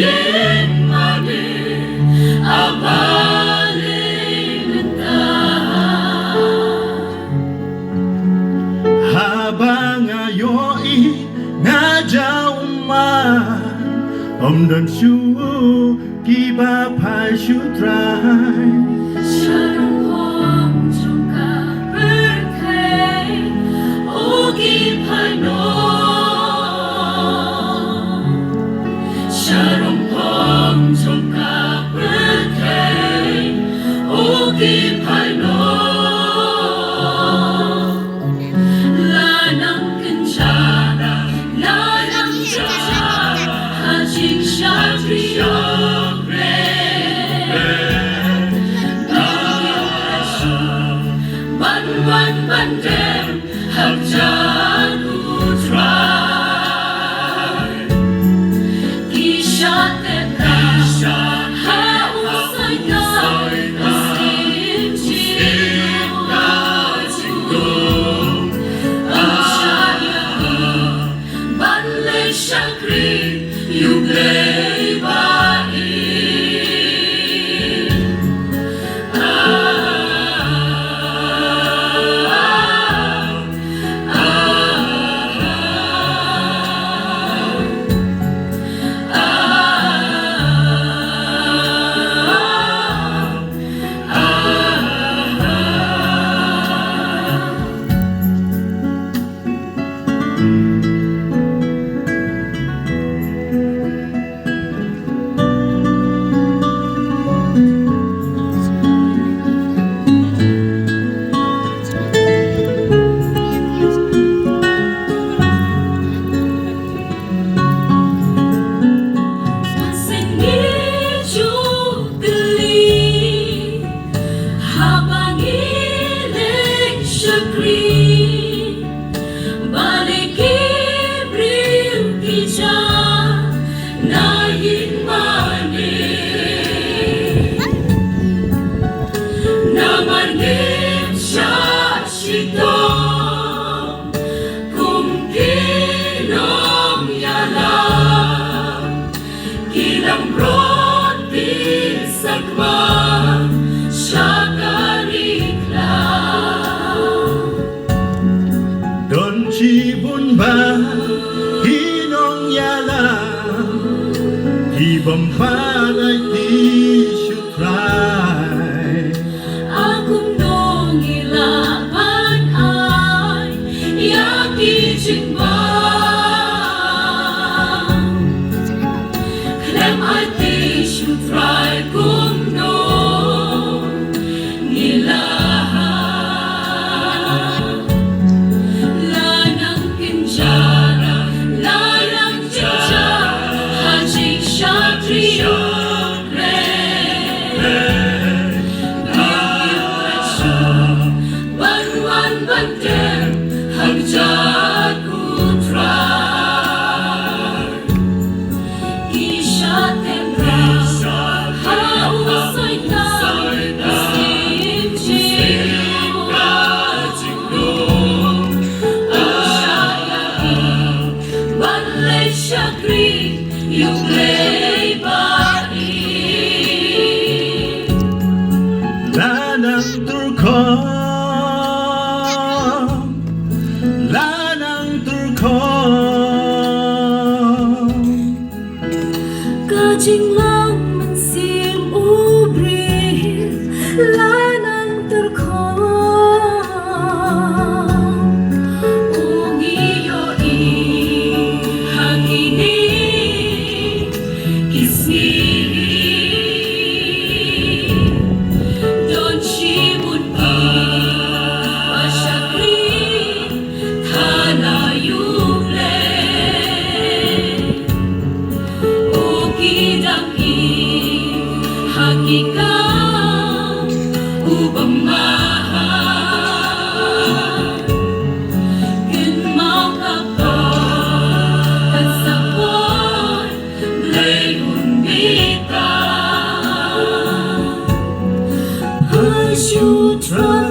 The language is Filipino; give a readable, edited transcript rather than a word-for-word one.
yen mani abalin habang ayo'y nadyaw man om dan shu ki ba pai shu trai Sharon Hong Chungka birthday Ogi Pano Sharon Hong Chungka birthday Ogi Pano Lanang Kanchana Lanang Kanchana Hajing Shadriya Ban dem hab jagu try Kisha teka ha usay na asim chingong Ang shaya ban le shakri yuglay bai Don Chibun ba hinong yala Di bamparay di syutray Akong nung ilaban ay yaki jingban Klem ay di syutray kung nung nilahan Lanang kinjara, lanang kinjara Hajing Shatriya Bandem hab jagu try Kisha teka ha usay na asim chingong Ang shaya ban le shakri yuglay bai Lanang turkon Lanang turkon Kajing lang man sim ubri Lanang terkong Ung iyo hangini Kisni Don Shibun pa Pasyakri Tana yuble Ukidang hakika upang mahal Kinmau kapag kasapon Blay unbita As you try